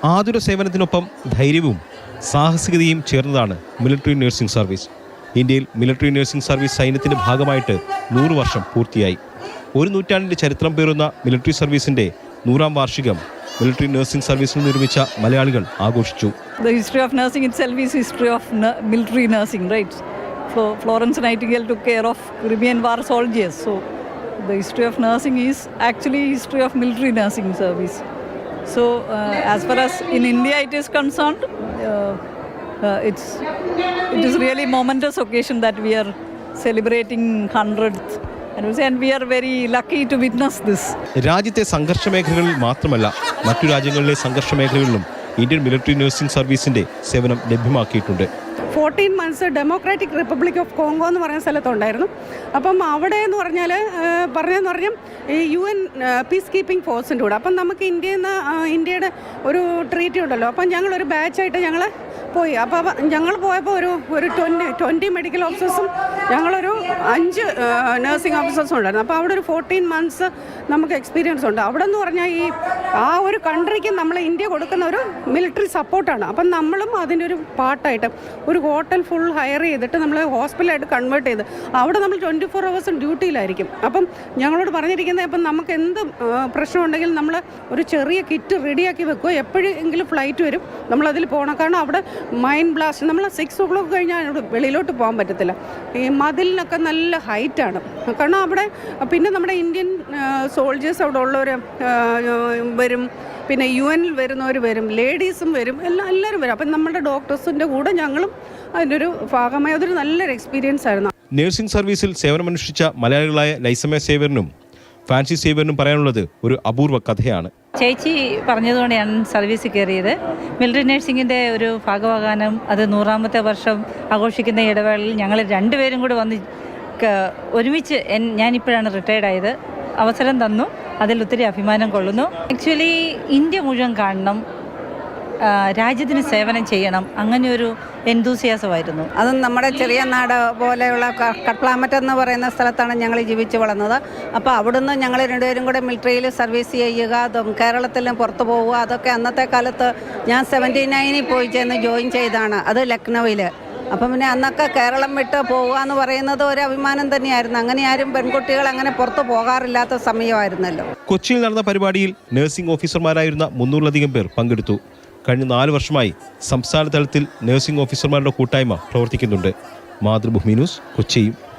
ആതുര സേവനത്തിനൊപ്പം ധൈര്യവും സാഹസികതയും ചേർന്നതാണ് മിലിറ്ററി നഴ്സിംഗ് സർവീസ്. ഇന്ത്യയിൽ മിലിറ്ററി നഴ്സിംഗ് സർവീസ് സൈന്യത്തിൻ്റെ ഭാഗമായിട്ട് 100 വർഷം പൂർത്തിയായി. ഒരു നൂറ്റാണ്ടിൻ്റെ ചരിത്രം പേറുന്ന മിലിറ്ററി സർവീസിൻ്റെ 100ാം വാർഷികം മിലിറ്ററി നഴ്സിംഗ് സർവീസിൽ നിർമ്മിച്ച മലയാളികൾ ആഘോഷിച്ചു. The history of nursing itself is history of military nursing, right? So Florence Nightingale took care of Crimean War soldiers. So the history of nursing is actually history of military nursing service. So as far as in India it is concerned, it is really momentous occasion that we are celebrating 100th. And we are very lucky to witness this. രാജ്യത്തെ സംഘർഷ മേഖലകളിൽ മാത്രമല്ല മറ്റു രാജ്യങ്ങളിലെ സംഘർഷ മേഖലകളിലും Indian military nursing സർവീസിന്റെ സേവനം ലഭ്യമാക്കിയിട്ടുണ്ട്. 14 months democratic republic of Congo എന്ന് പറയുന്ന സ്ഥലത്തുണ്ടായിരുന്നു. അപ്പം അവിടെ എന്ന് പറഞ്ഞാൽ ഈ UN പീസ് കീപ്പിംഗ് ഫോഴ്സിൻ്റെ കൂടെ അപ്പം നമുക്ക് ഇന്ത്യയുടെ ഒരു ട്രീറ്റി ഉണ്ടല്ലോ. അപ്പം ഞങ്ങളൊരു ബാച്ചായിട്ട് ഞങ്ങൾ പോയി. അപ്പോൾ ഞങ്ങൾ പോയപ്പോൾ ഒരു 20 മെഡിക്കൽ ഓഫീസേഴ്സും ഞങ്ങളൊരു 5 നഴ്സിംഗ് ഓഫീസേഴ്സും ഉണ്ടായിരുന്നു. അപ്പോൾ അവിടെ ഒരു 14 months നമുക്ക് എക്സ്പീരിയൻസ് ഉണ്ട്. അവിടെ എന്ന് പറഞ്ഞാൽ ആ ഒരു കൺട്രിക്ക് നമ്മൾ ഇന്ത്യ കൊടുക്കുന്ന ഒരു മിലിറ്ററി സപ്പോർട്ടാണ്. അപ്പം നമ്മളും അതിൻ്റെ ഒരു പാർട്ടായിട്ട് ഒരു ഹോട്ടൽ ഫുൾ ഹയർ ചെയ്തിട്ട് നമ്മൾ ഹോസ്പിറ്റലായിട്ട് കൺവേർട്ട് ചെയ്ത് അവിടെ നമ്മൾ 24 hours ഡ്യൂട്ടിയിലായിരിക്കും. അപ്പം ഞങ്ങളോട് പറഞ്ഞിരിക്കുന്നത് അപ്പം നമുക്ക് എന്ത് പ്രശ്നമുണ്ടെങ്കിലും നമ്മൾ ഒരു ചെറിയ കിറ്റ് റെഡിയാക്കി വെക്കുക. എപ്പോഴെങ്കിലും ഫ്ലൈറ്റ് വരും നമ്മളതിൽ പോകണം. കാരണം അവിടെ മൈൻ ബ്ലാസ്റ്റ് നമ്മൾ 6 o'clock കഴിഞ്ഞാൽ വെളിയിലോട്ട് പോകാൻ പറ്റത്തില്ല. ഈ മതിലിനൊക്കെ നല്ല ഹൈറ്റാണ്. കാരണം അവിടെ പിന്നെ നമ്മുടെ ഇന്ത്യൻ സോൾജേഴ്സ് അവിടെ ഉള്ളവർ വരും, പിന്നെ UN വരുന്നവർ വരും, ലേഡീസും വരും, എല്ലാവരും വരും. അപ്പം നമ്മുടെ ഡോക്ടേഴ്സിൻ്റെ കൂടെ ഞങ്ങളും അതിൻ്റെ ഒരു ഭാഗമായി അതൊരു നല്ലൊരു എക്സ്പീരിയൻസ് ആയിരുന്നു. നഴ്സിംഗ് സർവീസിൽ സേവനമനുഷ്ഠിച്ച മലയാളികളായ ലൈസമയ സേവ്യറിനും ഫാൻസി സേവ്യറിനും പറയാനുള്ളത് ഒരു അപൂർവ കഥയാണ്. ചേച്ചി പറഞ്ഞതുകൊണ്ട് ഞാൻ സർവീസിൽ കയറിയത്. മിലിറ്ററി നഴ്സിംഗിൻ്റെ ഒരു ഭാഗമാകാനും അത് 100ാമത്തെ വർഷം ആഘോഷിക്കുന്ന ഇടവേളയിൽ ഞങ്ങൾ രണ്ടുപേരും കൂടി വന്ന് ഒരുമിച്ച് ഞാനിപ്പോഴാണ് റിട്ടയർഡായത്. അവസരം തന്നു, അതിൽ ഒത്തിരി അഭിമാനം കൊള്ളുന്നു. ആക്ച്വലി ഇന്ത്യ മുഴുവൻ കാണണം, രാജ്യത്തിന് സേവനം ചെയ്യണം, അങ്ങനെ ഒരു എൻതൂസിയാസമായിരുന്നു. അതും നമ്മുടെ ചെറിയ നാട് പോലെയുള്ള കട്ട്ലാമറ്റ് എന്ന് പറയുന്ന സ്ഥലത്താണ് ഞങ്ങൾ ജീവിച്ച് വളർന്നത്. അപ്പോൾ അവിടുന്ന് ഞങ്ങൾ രണ്ടുപേരും കൂടെ മിലിറ്ററിയിൽ സർവീസ് ചെയ്യുക, അതും കേരളത്തിലും പുറത്ത് പോവുക, അതൊക്കെ അന്നത്തെ കാലത്ത് ഞാൻ 79 പോയി ചെന്ന് ജോയിൻ ചെയ്താണ്. അത് ലക്നൗവിൽ. അപ്പം പിന്നെ അന്നൊക്കെ കേരളം വിട്ട് പോവുക എന്ന് പറയുന്നത് ഒരു അഭിമാനം തന്നെയായിരുന്നു. അങ്ങനെ ആരും പെൺകുട്ടികൾ അങ്ങനെ പുറത്ത് പോകാറില്ലാത്ത സമയമായിരുന്നല്ലോ. കൊച്ചിയിൽ നടന്ന പരിപാടിയിൽ നഴ്സിംഗ് ഓഫീസർമാരായിരുന്ന 300-ലധികം പേർ പങ്കെടുത്തു. കഴിഞ്ഞ 4 വർഷമായി സംസ്ഥാന തലത്തിൽ നഴ്സിംഗ് ഓഫീസർമാരുടെ കൂട്ടായ്മ പ്രവർത്തിക്കുന്നുണ്ട്. മാതൃഭൂമി ന്യൂസ്, കൊച്ചി.